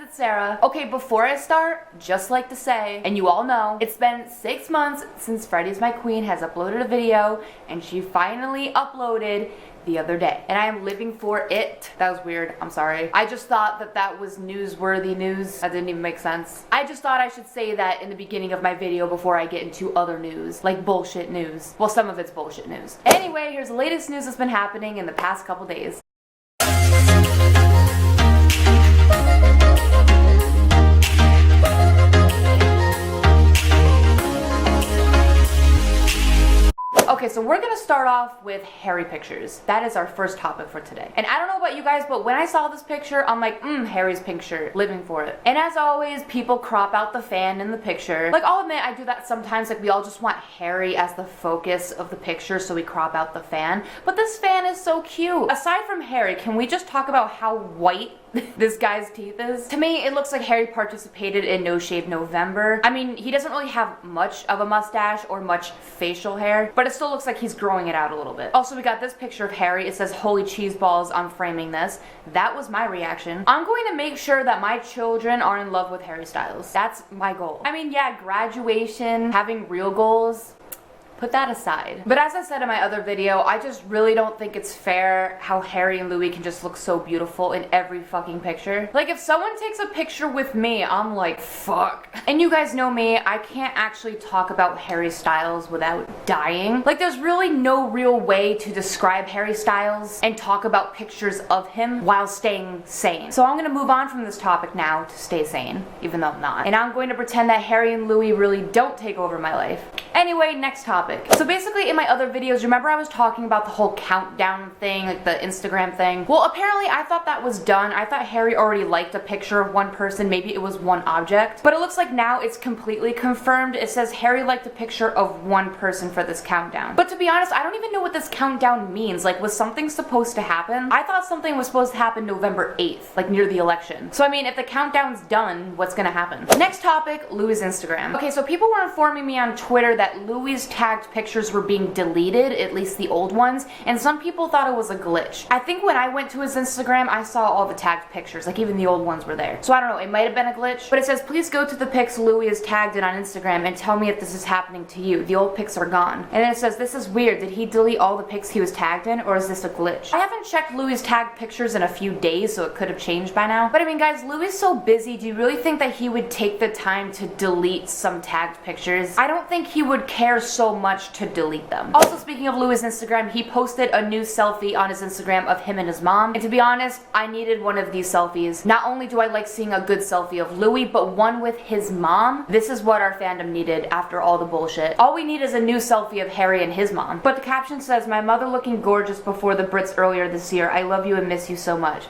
it's Sarah. Okay, before I start, just like to say, and you all know, it's been 6 months since Freddy's My Queen has uploaded a video, and she finally uploaded the other day. And I am living for it. That was weird, I'm sorry. I just thought that that was newsworthy news. That didn't even make sense. I just thought I should say that in the beginning of my video before I get into other news, like bullshit news. Well, some of it's bullshit news. Anyway, here's the latest news that's been happening in the past couple days. Okay, so we're gonna start off with Harry pictures. That is our first topic for today. And I don't know about you guys, but when I saw this picture, I'm like, Harry's picture, living for it. And as always, people crop out the fan in the picture. Like, I'll admit, I do that sometimes. Like, we all just want Harry as the focus of the picture, so we crop out the fan. But this fan is so cute. Aside from Harry, can we just talk about how white this guy's teeth is? To me, it looks like Harry participated in No Shave November. I mean, he doesn't really have much of a mustache or much facial hair, but it still looks like he's growing it out a little bit. Also, we got this picture of Harry. It says, "Holy cheese balls, I'm framing this." That was my reaction. I'm going to make sure that my children are in love with Harry Styles. That's my goal. I mean, yeah, graduation, having real goals, put that aside. But as I said in my other video, I just really don't think it's fair how Harry and Louis can just look so beautiful in every fucking picture. Like, if someone takes a picture with me, I'm like, fuck. And you guys know me, I can't actually talk about Harry Styles without dying. Like, there's really no real way to describe Harry Styles and talk about pictures of him while staying sane. So I'm gonna move on from this topic now to stay sane, even though I'm not. And I'm going to pretend that Harry and Louis really don't take over my life. Anyway, next topic. So basically in my other videos, remember I was talking about the whole countdown thing, like the Instagram thing? Well, apparently I thought that was done. I thought Harry already liked a picture of one person, maybe it was one object. But it looks like now it's completely confirmed. It says Harry liked a picture of one person for this countdown. But to be honest, I don't even know what this countdown means. Like, was something supposed to happen? I thought something was supposed to happen November 8th, like near the election. So I mean, if the countdown's done, what's gonna happen? Next topic, Louis' Instagram. Okay, so people were informing me on Twitter that Louis' tagged pictures were being deleted, at least the old ones, and some people thought it was a glitch. I think when I went to his Instagram, I saw all the tagged pictures, like even the old ones were there. So I don't know, it might have been a glitch, but it says, "Please go to the pics Louis is tagged in on Instagram and tell me if this is happening to you. The old pics are gone." And then it says, "This is weird. Did he delete all the pics he was tagged in, or is this a glitch?" I haven't checked Louis' tagged pictures in a few days, so it could have changed by now. But I mean, guys, Louis is so busy. Do you really think that he would take the time to delete some tagged pictures? I don't think he would care so much to delete them. Also, speaking of Louis' Instagram, he posted a new selfie on his Instagram of him and his mom. And to be honest, I needed one of these selfies. Not only do I like seeing a good selfie of Louis, but one with his mom. This is what our fandom needed after all the bullshit. All we need is a new selfie of Harry and his mom. But the caption says, "My mother looking gorgeous before the Brits earlier this year. I love you and miss you so much."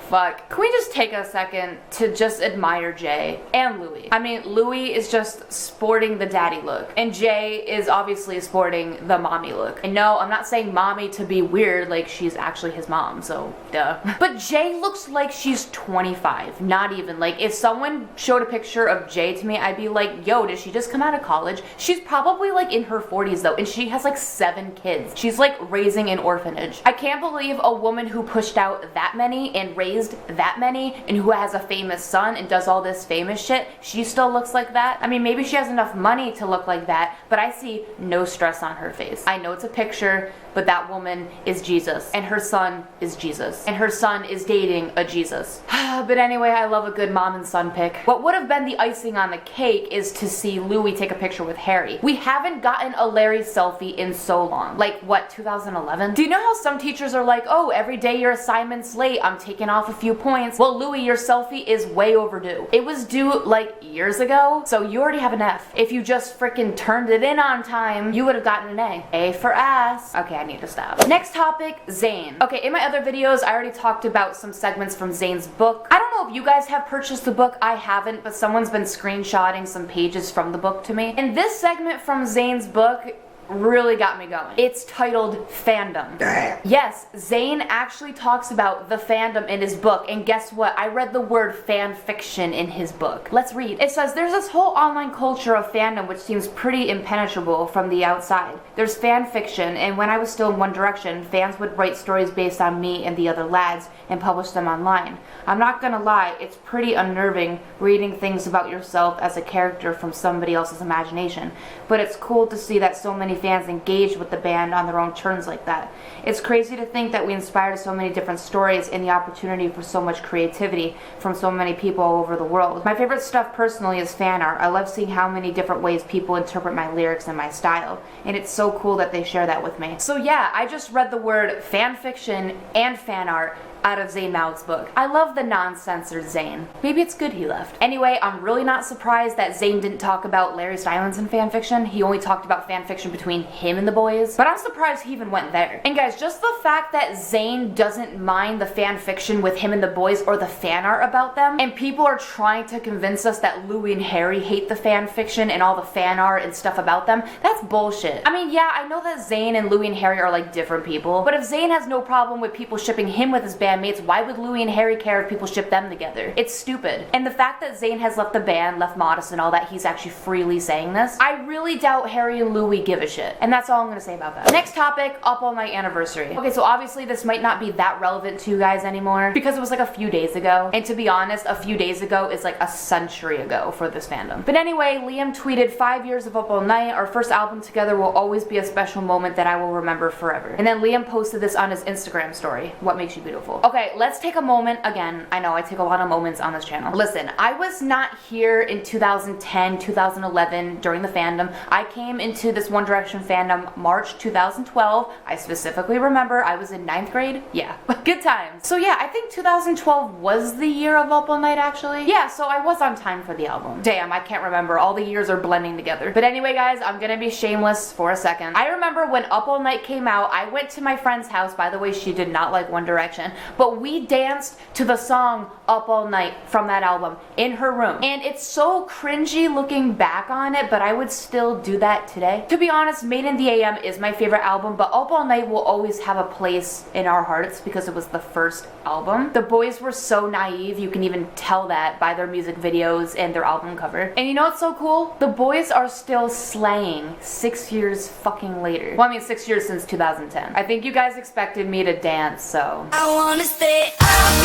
Fuck. Can we just take a second to just admire Jay and Louis? I mean, Louis is just sporting the daddy look, and Jay is obviously sporting the mommy look. And no, I'm not saying mommy to be weird, like she's actually his mom, so duh. But Jay looks like she's 25, not even. Like, if someone showed a picture of Jay to me, I'd be like, yo, did she just come out of college? She's probably like in her 40s though, and she has like 7 kids. She's like raising an orphanage. I can't believe a woman who pushed out that many and raised that many and who has a famous son and does all this famous shit, she still looks like that. I mean, maybe she has enough money to look like that, but I see no stress on her face. I know it's a picture, but that woman is Jesus, and her son is Jesus, and her son is dating a Jesus. But anyway, I love a good mom and son pic. What would have been the icing on the cake is to see Louis take a picture with Harry. We haven't gotten a Larry selfie in so long. Like, what, 2011? Do you know how some teachers are like, "Oh, every day your assignment's late, I'm taking off a few points"? Well, Louis, your selfie is way overdue. It was due like years ago, so you already have an F. If you just freaking turned it in on time, you would have gotten an A. A for ass. Okay, I need to stop. Next topic, Zayn. Okay, in my other videos, I already talked about some segments from Zayn's book. I don't know if you guys have purchased the book. I haven't, but someone's been screenshotting some pages from the book to me. And this segment from Zayn's book really got me going. It's titled Fandom. Yes, Zayn actually talks about the fandom in his book, and guess what? I read the word fan fiction in his book. Let's read. It says, there's this whole online culture of fandom which seems pretty impenetrable from the outside. There's fan fiction, and when I was still in One Direction, fans would write stories based on me and the other lads and publish them online. I'm not gonna lie, it's pretty unnerving reading things about yourself as a character from somebody else's imagination, but it's cool to see that so many fans engage with the band on their own terms like that. It's crazy to think that we inspired so many different stories and the opportunity for so much creativity from so many people all over the world. My favorite stuff personally is fan art. I love seeing how many different ways people interpret my lyrics and my style, and it's so cool that they share that with me. So yeah, I just read the word fan fiction and fan art out of Zayn Malick's book. I love the non-censored Zayn. Maybe it's good he left. Anyway, I'm really not surprised that Zayn didn't talk about Larry Stylinson fanfiction. He only talked about fanfiction between him and the boys, but I'm surprised he even went there. And guys, just the fact that Zayn doesn't mind the fanfiction with him and the boys or the fan art about them, and people are trying to convince us that Louis and Harry hate the fanfiction and all the fan art and stuff about them, that's bullshit. I mean, yeah, I know that Zayn and Louis and Harry are like different people, but if Zayn has no problem with people shipping him with his bandmates, why would Louis and Harry care if people ship them together? It's stupid. And the fact that Zayn has left the band, left Modest and all that, he's actually freely saying this, I really doubt Harry and Louis give a shit. And that's all I'm gonna say about that. Next topic, Up All Night anniversary. Okay, so obviously this might not be that relevant to you guys anymore because it was like a few days ago. And to be honest, a few days ago is like a century ago for this fandom. But anyway, Liam tweeted, 5 years of Up All Night, our first album together will always be a special moment that I will remember forever. And then Liam posted this on his Instagram story. What makes you beautiful? Okay, let's take a moment. Again, I know I take a lot of moments on this channel. Listen, I was not here in 2010, 2011 during the fandom. I came into this One Direction fandom March 2012. I specifically remember I was in 9th grade. Yeah, good times. So yeah, I think 2012 was the year of Up All Night actually. Yeah, so I was on time for the album. Damn, I can't remember. All the years are blending together. But anyway guys, I'm gonna be shameless for a second. I remember when Up All Night came out, I went to my friend's house. By the way, she did not like One Direction, but we danced to the song Up All Night from that album in her room. And it's so cringy looking back on it, but I would still do that today. To be honest, Made in the AM is my favorite album, but Up All Night will always have a place in our hearts because it was the first album. The boys were so naive, you can even tell that by their music videos and their album cover. And you know what's so cool? The boys are still slaying 6 years fucking later. Well, I mean 6 years since 2010. I think you guys expected me to dance, so I wanna stay up all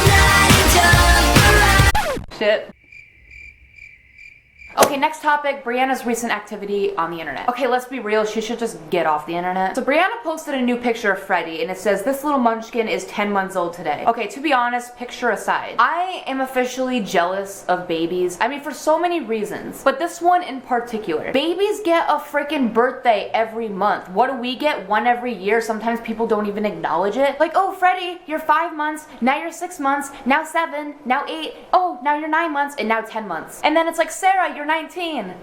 night and jump around. shit. Okay, next topic, Brianna's recent activity on the internet. Okay, let's be real, she should just get off the internet. So Brianna posted a new picture of Freddie and it says, this little munchkin is 10 months old today. Okay, to be honest, picture aside, I am officially jealous of babies. I mean, for so many reasons, but this one in particular. Babies get a freaking birthday every month. What do we get? One every year. Sometimes people don't even acknowledge it. Like, oh, Freddie, you're 5 months, now you're 6 months, now 7, now 8, oh, now you're 9 months, and now 10 months. And then it's like, Sarah, you're 19.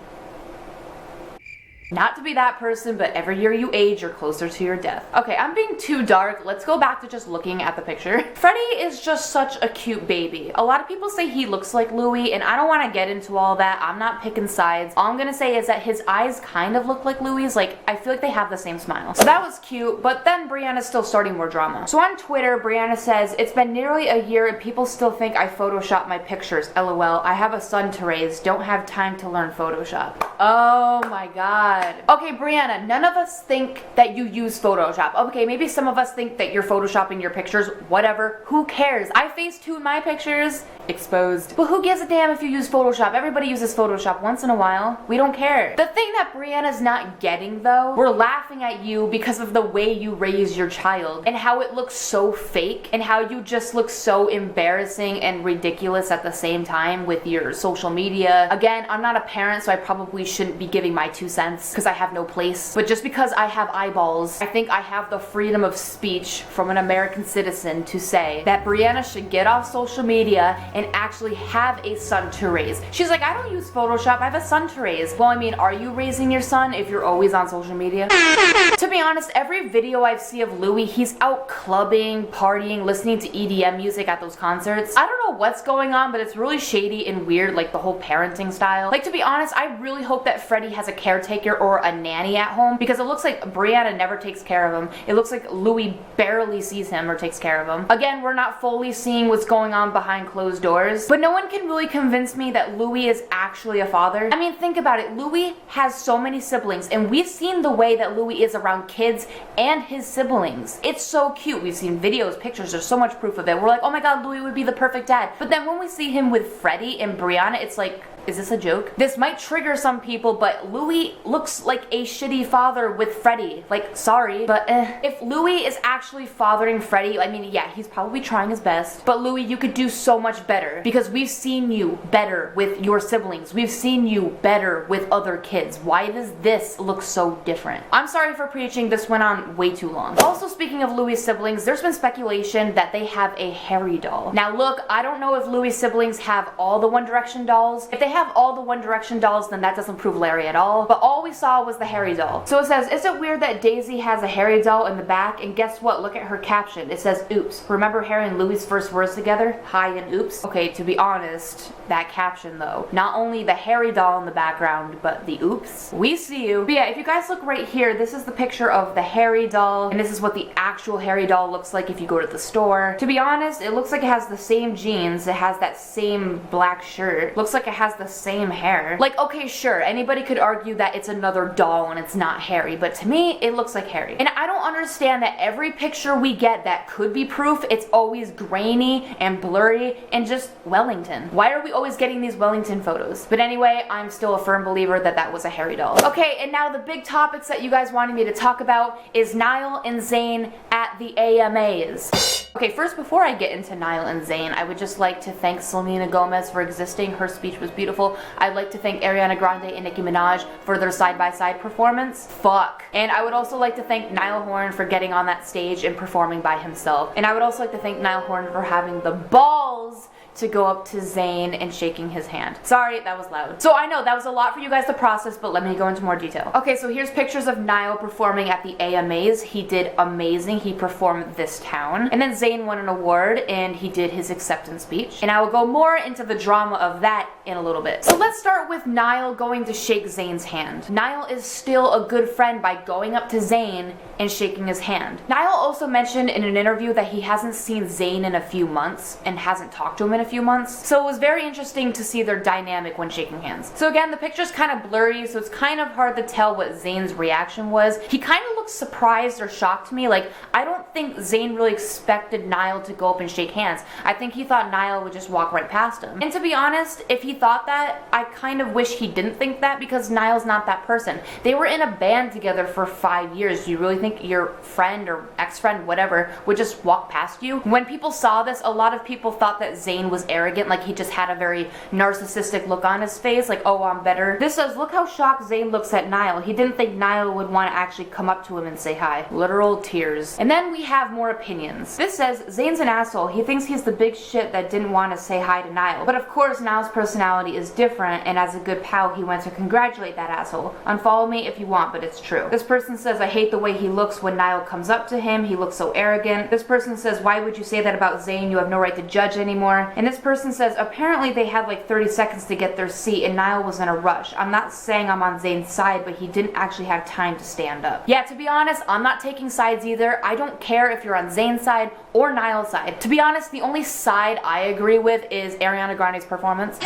Not to be that person, but every year you age, you're closer to your death. Okay, I'm being too dark. Let's go back to just looking at the picture. Freddie is just such a cute baby. A lot of people say he looks like Louis, and I don't want to get into all that. I'm not picking sides. All I'm gonna say is that his eyes kind of look like Louis'. Like, I feel like they have the same smile. So that was cute, but then Brianna's still starting more drama. So on Twitter, Brianna says, it's been nearly a year and people still think I photoshopped my pictures. LOL, I have a son to raise. Don't have time to learn Photoshop. Oh my god. Okay, Brianna, none of us think that you use Photoshop. Okay, maybe some of us think that you're photoshopping your pictures. Whatever. Who cares? I Facetune my pictures. Exposed. But who gives a damn if you use Photoshop? Everybody uses Photoshop once in a while. We don't care. The thing that Brianna's not getting though, we're laughing at you because of the way you raise your child and how it looks so fake and how you just look so embarrassing and ridiculous at the same time with your social media. Again, I'm not a parent, so I probably shouldn't be giving my 2 cents because I have no place. But just because I have eyeballs, I think I have the freedom of speech from an American citizen to say that Brianna should get off social media and actually have a son to raise. She's like, I don't use Photoshop, I have a son to raise. Well, I mean, are you raising your son if you're always on social media? To be honest, every video I see of Louis, he's out clubbing, partying, listening to EDM music at those concerts. I don't know what's going on, but it's really shady and weird, like the whole parenting style. Like, to be honest, I really hope that Freddie has a caretaker babysitter or a nanny at home, because it looks like Brianna never takes care of him. It looks like Louis barely sees him or takes care of him. Again, we're not fully seeing what's going on behind closed doors, but no one can really convince me that Louis is actually a father. I mean, think about it. Louis has so many siblings, and we've seen the way that Louis is around kids and his siblings. It's so cute. We've seen videos, pictures, there's so much proof of it. We're like, oh my god, Louis would be the perfect dad. But then when we see him with Freddie and Brianna, it's like, is this a joke? This might trigger some people, but Louis looks like a shitty father with Freddie. Like, sorry, but If Louis is actually fathering Freddie, I mean, yeah, he's probably trying his best. But Louis, you could do so much better, because we've seen you better with your siblings. We've seen you better with other kids. Why does this look so different? I'm sorry for preaching. This went on way too long. Also, speaking of Louis' siblings, there's been speculation that they have a Harry doll. Now look, I don't know if Louis' siblings have all the One Direction dolls. If they have all the One Direction dolls, then that doesn't prove Larry at all. But all we saw was the Harry doll. So it says, is it weird that Daisy has a Harry doll in the back? And guess what? Look at her caption. It says, oops. Remember Harry and Louis' first words together? Hi and oops. Okay, to be honest, that caption though, not only the Harry doll in the background, but the oops. We see you. But yeah, if you guys look right here, this is the picture of the Harry doll, and this is what the actual Harry doll looks like if you go to the store. To be honest, it looks like it has the same jeans, it has that same black shirt, looks like it has the same hair. Like, okay, sure, anybody could argue that it's another doll and it's not Harry, but to me, it looks like Harry. And I don't understand that every picture we get that could be proof, it's always grainy and blurry and just Wellington. Why are we always getting these Wellington photos? But anyway, I'm still a firm believer that that was a Harry doll. Okay, and now the big topics that you guys wanted me to talk about is Niall and Zayn at the AMAs. Okay, first, before I get into Niall and Zayn, I would just like to thank Selena Gomez for existing. Her speech was beautiful. I'd like to thank Ariana Grande and Nicki Minaj for their side-by-side performance. Fuck. And I would also like to thank Niall Horan for getting on that stage and performing by himself. And I would also like to thank Niall Horan for having the balls to go up to Zayn and shaking his hand. Sorry, that was loud. So I know that was a lot for you guys to process, but let me go into more detail. Okay, so here's pictures of Niall performing at the AMAs. He did amazing. He performed This Town. And then Zayn won an award and he did his acceptance speech. And I will go more into the drama of that in a little bit. So let's start with Niall going to shake Zayn's hand. Niall is still a good friend by going up to Zayn and shaking his hand. Niall also mentioned in an interview that he hasn't seen Zayn in a few months and hasn't talked to him in a few months. So it was very interesting to see their dynamic when shaking hands. So again, the picture's kind of blurry, so it's kind of hard to tell what Zayn's reaction was. He kind of looked surprised or shocked to me. Like, I don't think Zayn really expected Niall to go up and shake hands. I think he thought Niall would just walk right past him. And to be honest, if he thought that, I kind of wish he didn't think that, because Niall's not that person. They were in a band together for 5 years. Do you really think your friend or ex-friend, whatever, would just walk past you? When people saw this, a lot of people thought that Zayn was arrogant, like he just had a very narcissistic look on his face, like, oh, I'm better. This says, look how shocked Zayn looks at Niall. He didn't think Niall would want to actually come up to him and say hi. Literal tears. And then we have more opinions. This says, Zayn's an asshole. He thinks he's the big shit that didn't want to say hi to Niall. But of course, Niall's personality is different, and as a good pal, he went to congratulate that asshole. Unfollow me if you want, but it's true. This person says, I hate the way he looks when Niall comes up to him. He looks so arrogant. This person says, why would you say that about Zayn? You have no right to judge anymore. And this person says, apparently they had like 30 seconds to get their seat and Niall was in a rush. I'm not saying I'm on Zayn's side, but he didn't actually have time to stand up. Yeah, to be honest, I'm not taking sides either. I don't care if you're on Zayn's side or Niall's side. To be honest, the only side I agree with is Ariana Grande's performance.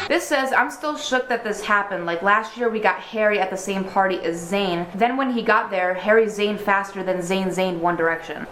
This says, I'm still shook that this happened. Like last year we got Harry at the same party as Zayn. Then when he got there, Harry Zayn faster than Zayn One Direction.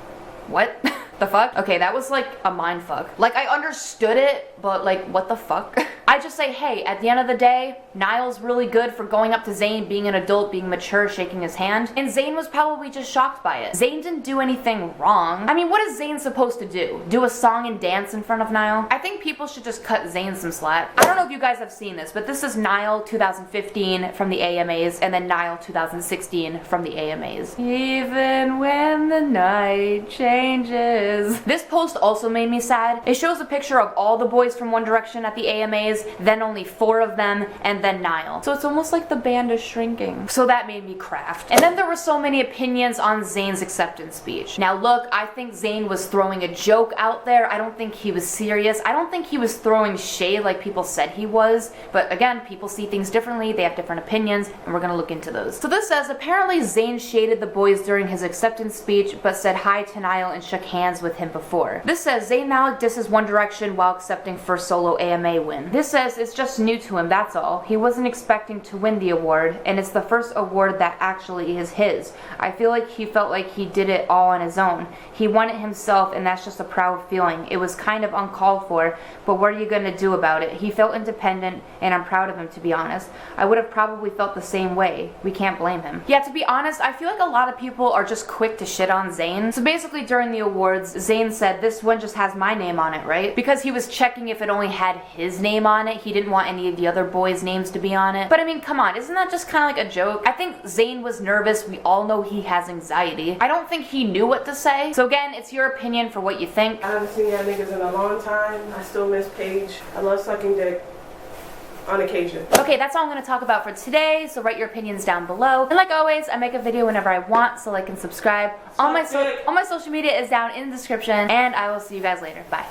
What? The fuck? Okay, that was like a mind fuck. Like, I understood it, but like, what the fuck? I just say, hey, at the end of the day, Niall's really good for going up to Zayn, being an adult, being mature, shaking his hand, and Zayn was probably just shocked by it. Zayn didn't do anything wrong. I mean, what is Zayn supposed to do? Do a song and dance in front of Niall? I think people should just cut Zayn some slack. I don't know if you guys have seen this, but this is Niall 2015 from the AMAs, and then Niall 2016 from the AMAs. Even when the night changes. This post also made me sad. It shows a picture of all the boys from One Direction at the AMAs, boys, then only 4 of them, and then Niall. So it's almost like the band is shrinking. So that made me craft. And then there were so many opinions on Zayn's acceptance speech. Now look, I think Zayn was throwing a joke out there. I don't think he was serious. I don't think he was throwing shade like people said he was. But again, people see things differently. They have different opinions, and we're gonna look into those. So this says, apparently Zayn shaded the boys during his acceptance speech, but said hi to Niall and shook hands with him before. This says, Zayn Malik disses One Direction while accepting first solo AMA win. This says, it's just new to him, that's all. He wasn't expecting to win the award, and it's the first award that actually is his. I feel like he felt like he did it all on his own. He won it himself, and that's just a proud feeling. It was kind of uncalled for, but what are you gonna do about it? He felt independent, and I'm proud of him, to be honest. I would have probably felt the same way. We can't blame him. Yeah, to be honest, I feel like a lot of people are just quick to shit on Zayn. So basically during the awards, Zayn said, this one just has my name on it, right? Because he was checking if it only had his name on it. He didn't want any of the other boys' names to be on it. But I mean, come on, isn't that just kind of like a joke? I think Zayn was nervous. We all know he has anxiety. I don't think he knew what to say. So again, it's your opinion for what you think. I haven't seen y'all niggas in a long time. I still miss Paige. I love sucking dick. On occasion. Okay, that's all I'm going to talk about for today, so write your opinions down below. And like always, I make a video whenever I want, so like and subscribe. All my social media is down in the description, and I will see you guys later. Bye.